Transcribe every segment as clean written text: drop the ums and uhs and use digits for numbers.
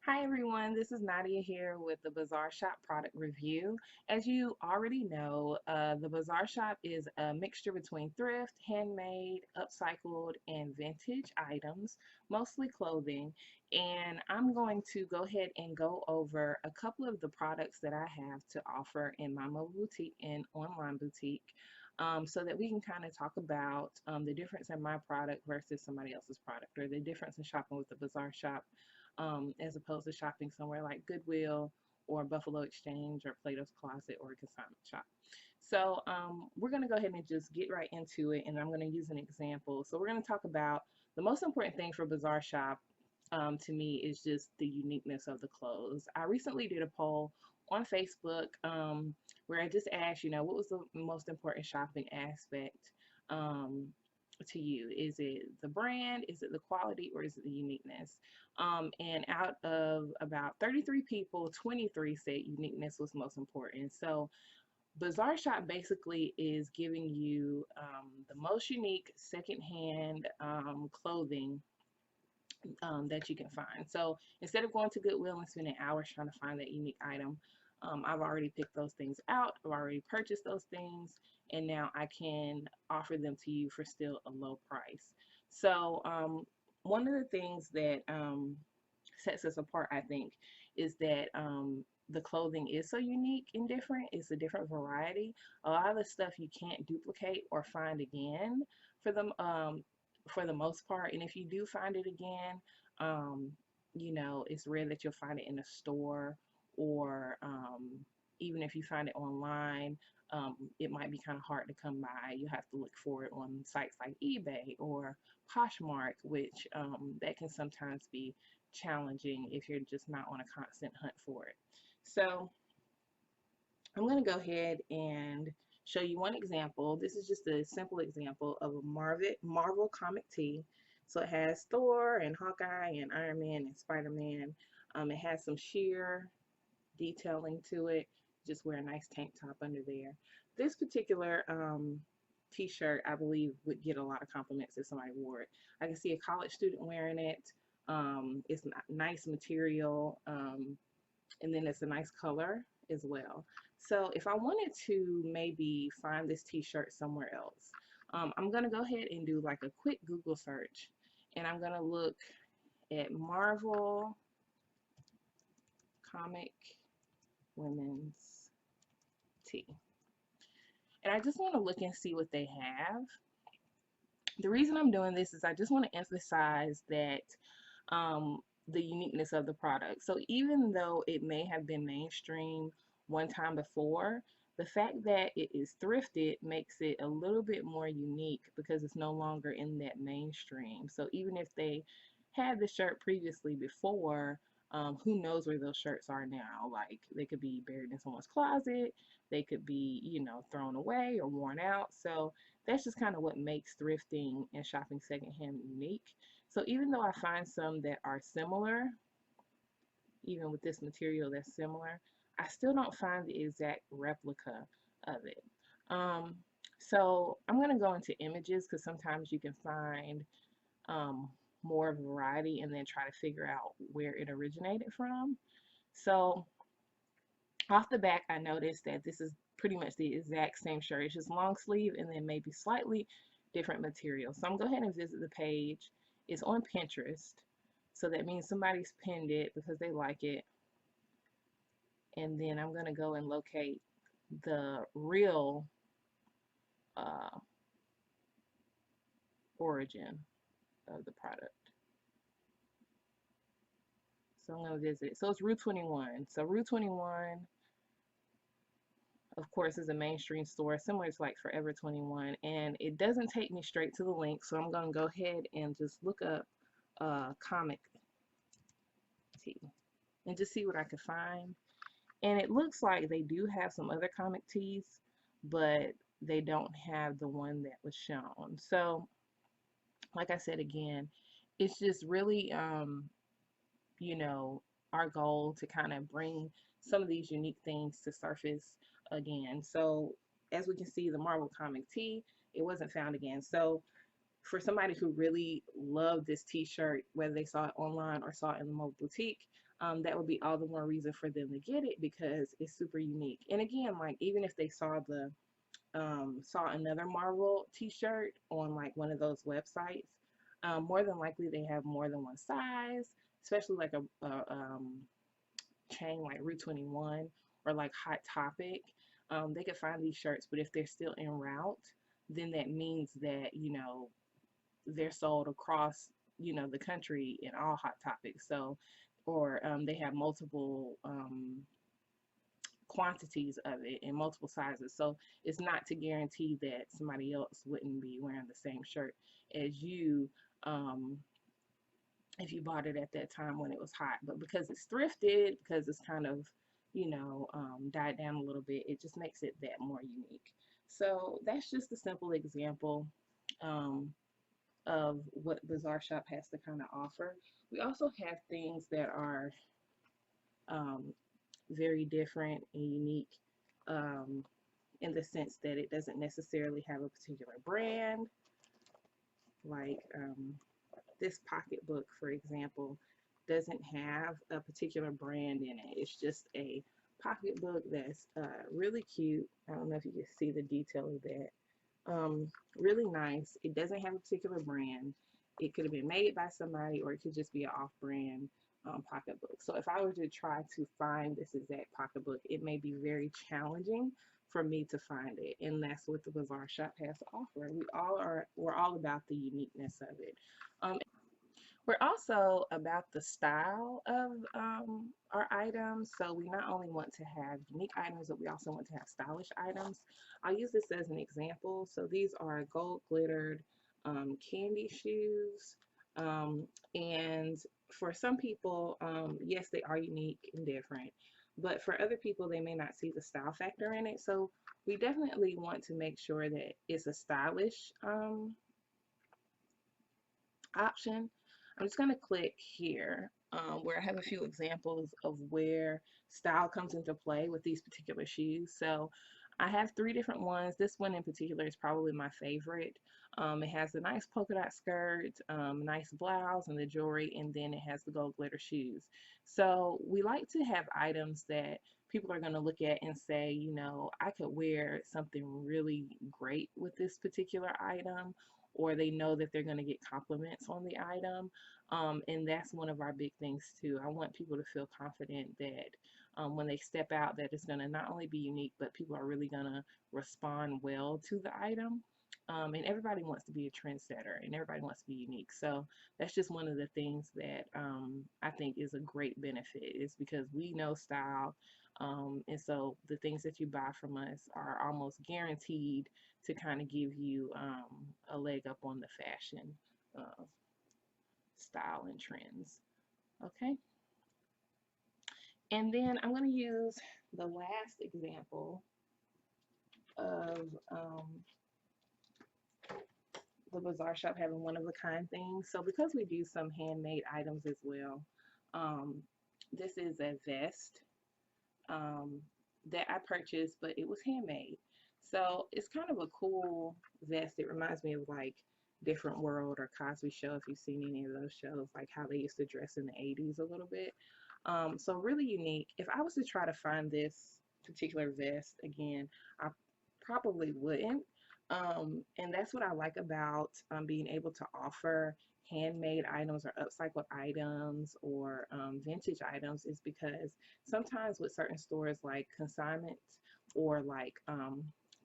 Hi everyone, this is Nadia here with the Bazaar Shop product review. As you already know, the Bazaar Shop is a mixture between thrift, handmade, upcycled, and vintage items, mostly clothing. And I'm going to go ahead and go over a couple of the products that I have to offer in my mobile boutique and online boutique. So that we can kind of talk about the difference in my product versus somebody else's product, or the difference in shopping with the Bazaar Shop as opposed to shopping somewhere like Goodwill or Buffalo Exchange or Plato's Closet or a consignment shop. So we're going to go ahead and just get right into it, and I'm going to use an example. So we're going to talk about the most important thing for Bazaar Shop to me is just the uniqueness of the clothes. I recently did a poll on Facebook where I just asked, what was the most important shopping aspect um, to you? Is it the brand? Is it the quality? Or is it the uniqueness? And out of about 33 people, 23 said uniqueness was most important. So Bazaar Shop basically is giving you the most unique secondhand clothing that you can find. So instead of going to Goodwill and spending hours trying to find that unique item, I've already picked those things out. I've already purchased those things, and now I can offer them to you for still a low price. So one of the things that sets us apart, I think, is that the clothing is so unique and different. It's a different variety. A lot of the stuff you can't duplicate or find again for them for the most part. And if you do find it again, um, it's rare that you'll find it in a store or even if you find it online, it might be kind of hard to come by. You have to look for it on sites like eBay or Poshmark, which that can sometimes be challenging if you're just not on a constant hunt for it. So I'm going to go ahead and show you one example. This is just a simple example of a Marvel comic tee. So it has Thor and Hawkeye and Iron Man and Spider-Man. It has some sheer detailing to it. Just wear a nice tank top under there. This particular t-shirt, I believe, would get a lot of compliments if somebody wore it. I can see a college student wearing it. It's nice material, and then it's a nice color as well. So if I wanted to maybe find this t-shirt somewhere else, I'm going to go ahead and do like a quick Google search, and I'm going to look at Marvel comic women's tee. And I just want to look and see what they have. The reason I'm doing this is I just want to emphasize that the uniqueness of the product. So even though it may have been mainstream one time before, the fact that it is thrifted makes it a little bit more unique because it's no longer in that mainstream. So even if they had the shirt previously before, who knows where those shirts are now? Like they could be buried in someone's closet, they could be, thrown away or worn out. So that's just kind of what makes thrifting and shopping secondhand unique. So even though I find some that are similar, even with this material that's similar, I still don't find the exact replica of it. Um, so I'm going to go into images because sometimes you can find um, more variety and then try to figure out where it originated from. So off the back, I noticed that this is pretty much the exact same shirt. It's just long sleeve and then maybe slightly different material. So I'm going to go ahead and visit the page. It's on Pinterest. So that means somebody's pinned it because they like it. And then I'm going to go and locate the real uh, origin of the product. So I'm going to visit. So it's Rue 21. So Rue 21, of course, is a mainstream store similar to like Forever 21. And it doesn't take me straight to the link. So I'm going to go ahead and just look up comic tee and just see what I could find. And it looks like they do have some other comic tees, but they don't have the one that was shown. So, like I said again, it's just really, you know, our goal to kind of bring some of these unique things to surface again. So, as we can see, the Marvel comic tee, it wasn't found again. So, for somebody who really loved this t-shirt, whether they saw it online or saw it in the mobile boutique, that would be all the more reason for them to get it because it's super unique. And again, like even if they saw another Marvel t-shirt on like one of those websites, more than likely they have more than one size, especially like a chain like Route 21 or like Hot Topic. They could find these shirts, but if they're still en route, then that means that, they're sold across, the country in all Hot Topics. So, or they have multiple quantities of it in multiple sizes. So it's not to guarantee that somebody else wouldn't be wearing the same shirt as you, um, if you bought it at that time when it was hot. But because it's thrifted, because it's kind of, died down a little bit, it just makes it that more unique. So that's just a simple example um, of what Bazaar Shop has to kind of offer. We also have things that are um, very different and unique, um, in the sense that it doesn't necessarily have a particular brand. Like this pocketbook, for example, doesn't have a particular brand in it. It's just a pocketbook that's really cute. I don't know if you can see the detail of that. Really nice. It doesn't have a particular brand. It could have been made by somebody, or it could just be an off-brand pocketbook. So if I were to try to find this exact pocketbook, it may be very challenging for me to find it, and that's what the Bazaar Shop has to offer. We're all about the uniqueness of it. We're also about the style of our items. So we not only want to have unique items, but we also want to have stylish items. I'll use this as an example. So these are gold glittered candy shoes. Um, and for some people, yes, they are unique and different. But for other people, they may not see the style factor in it. So we definitely want to make sure that it's a stylish option. I'm just going to click here where I have a few examples of where style comes into play with these particular shoes. So I have three different ones. This one in particular is probably my favorite. It has a nice polka dot skirt, nice blouse, and the jewelry, and then it has the gold glitter shoes. So we like to have items that people are going to look at and say, I could wear something really great with this particular item, or they know that they're going to get compliments on the item. And that's one of our big things too. I want people to feel confident that when they step out, that it's going to not only be unique, but people are really going to respond well to the item. And everybody wants to be a trendsetter, and everybody wants to be unique. So that's just one of the things that I think is a great benefit, is because we know style. And so the things that you buy from us are almost guaranteed to kind of give you a leg up on the fashion uh, style and trends. Okay. And then I'm going to use the last example of the Bazaar Shop having one of a kind things. So because we do some handmade items as well, um, this is a vest um, that I purchased, but it was handmade. So it's kind of a cool vest. It reminds me of like Different World or Cosby Show, if you've seen any of those shows, like how they used to dress in the 80s a little bit. So really unique. If I was to try to find this particular vest again, I probably wouldn't. And that's what I like about being able to offer handmade items or upcycled items or vintage items, is because sometimes with certain stores like consignment or like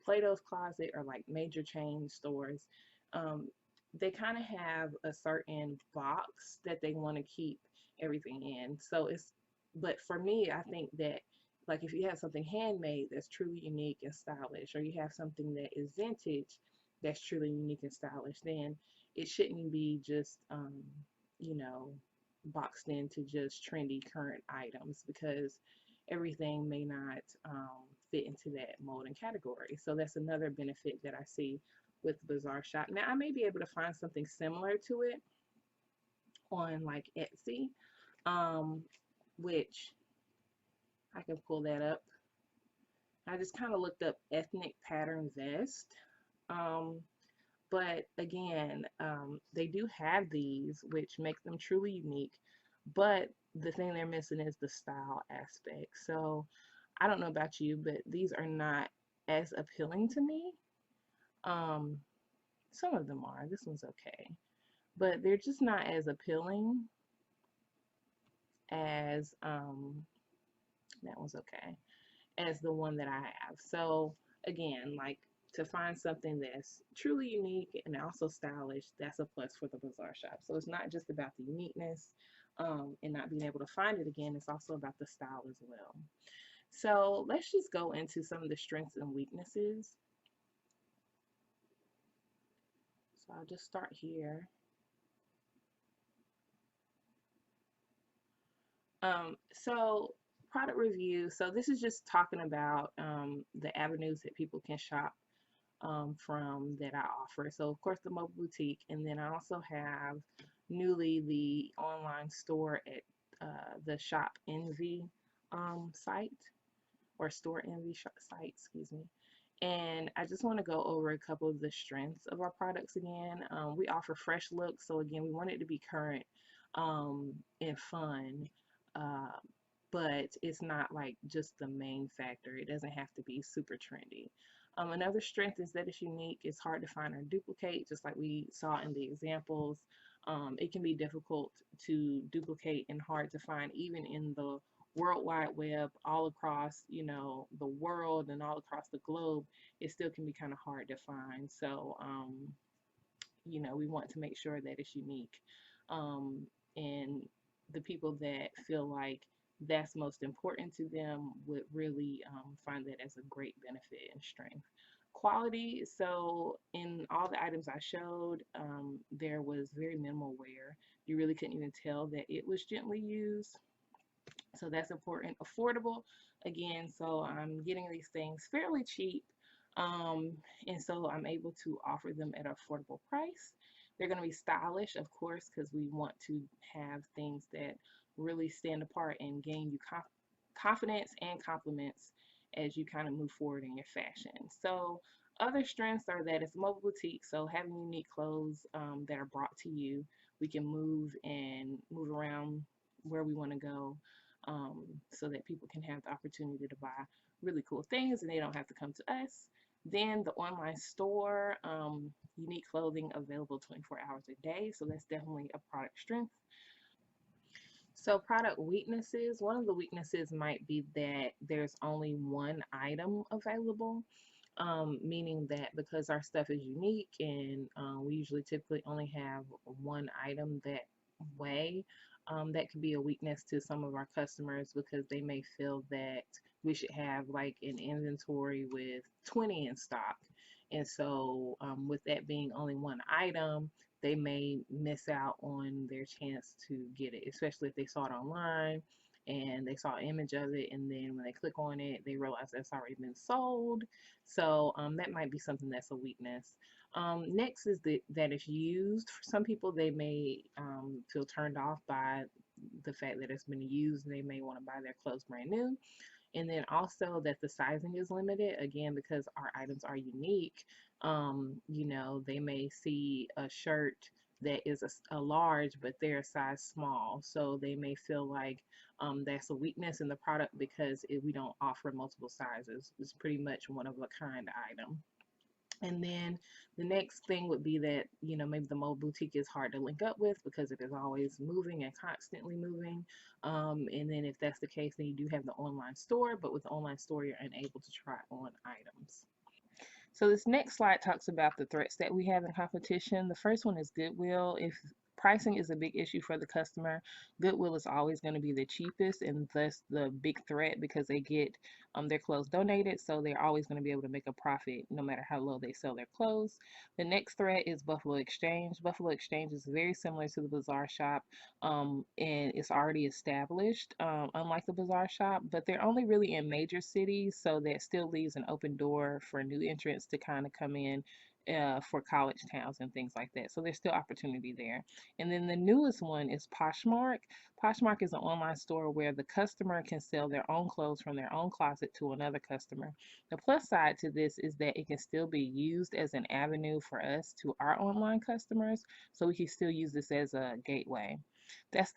Plato's Closet or like major chain stores, um, they kind of have a certain box that they want to keep everything in. So but for me, I think that like if you have something handmade that's truly unique and stylish, or you have something that is vintage that's truly unique and stylish, then it shouldn't be just, you know, boxed into just trendy current items, because everything may not fit into that mold and category. So that's another benefit that I see with Bazaar Shop. Now, I may be able to find something similar to it on like Etsy, um, which I can pull that up. I just kind of looked up ethnic pattern vest. Um, but again, they do have these, which make them truly unique. but the thing they're missing is the style aspect. So I don't know about you, but these are not as appealing to me. Um, some of them are. This one's okay, but they're just not as appealing as that one's okay as the one that I have. So again, like to find something that's truly unique and also stylish, that's a plus for the Bazaar shop. So it's not just about the uniqueness and not being able to find it again. It's also about the style as well. So let's just go into some of the strengths and weaknesses. So I'll just start here. So product review. So this is just talking about the avenues that people can shop from that I offer. So of course the mobile boutique, and then I also have newly the online store at the Shop Envy site or Store Envy site, excuse me. And I just want to go over a couple of the strengths of our products again. We offer fresh looks, so again, we want it to be current and fun, uh, but it's not like just the main factor. It doesn't have to be super trendy. Another strength is that it's unique. It's hard to find or duplicate, just like we saw in the examples. It can be difficult to duplicate and hard to find, even in the World Wide Web, all across, the world and all across the globe. It still can be kind of hard to find. So, we want to make sure that it's unique. And the people that feel like that's most important to them would really find that as a great benefit and strength. Quality, so in all the items I showed, there was very minimal wear. You really couldn't even tell that it was gently used. So that's important. Affordable, again, so I'm getting these things fairly cheap. Um, and so I'm able to offer them at an affordable price. They're going to be stylish, of course, because we want to have things that really stand apart and gain you confidence and compliments as you kind of move forward in your fashion. So other strengths are that it's a mobile boutique, so having unique clothes that are brought to you, we can move around where we want to go, so that people can have the opportunity to buy really cool things and they don't have to come to us. Then the online store, unique clothing available 24 hours a day, so that's definitely a product strength. So product weaknesses, one of the weaknesses might be that there's only one item available, meaning that because our stuff is unique and we usually typically only have one item that way, that could be a weakness to some of our customers because they may feel that we should have like an inventory with 20 in stock. And so, with that being only one item, they may miss out on their chance to get it, especially if they saw it online and they saw an image of it, and then when they click on it, they realize that's already been sold. So that might be something that's a weakness. Next is that it's used. For some people, they may feel turned off by the fact that it's been used, and they may want to buy their clothes brand new. And then also that the sizing is limited, again, because our items are unique. They may see a shirt that is a large, but they're a size small. So they may feel like that's a weakness in the product because we don't offer multiple sizes. It's pretty much one of a kind item. And then the next thing would be that, maybe the mobile boutique is hard to link up with because it is always moving and constantly moving. And then if that's the case, then you do have the online store, but with the online store, you're unable to try on items. So this next slide talks about the threats that we have in competition. The first one is goodwill. If pricing is a big issue for the customer, goodwill is always going to be the cheapest and thus the big threat because they get their clothes donated, so they're always going to be able to make a profit no matter how low they sell their clothes. The next threat is Buffalo Exchange. Buffalo Exchange is very similar to the Bazaar shop, and it's already established, unlike the Bazaar shop, but they're only really in major cities, so that still leaves an open door for new entrants to kind of come in. For college towns and things like that. So there's still opportunity there. And then the newest one is Poshmark. Poshmark is an online store where the customer can sell their own clothes from their own closet to another customer. The plus side to this is that it can still be used as an avenue for us to our online customers, so we can still use this as a gateway. That's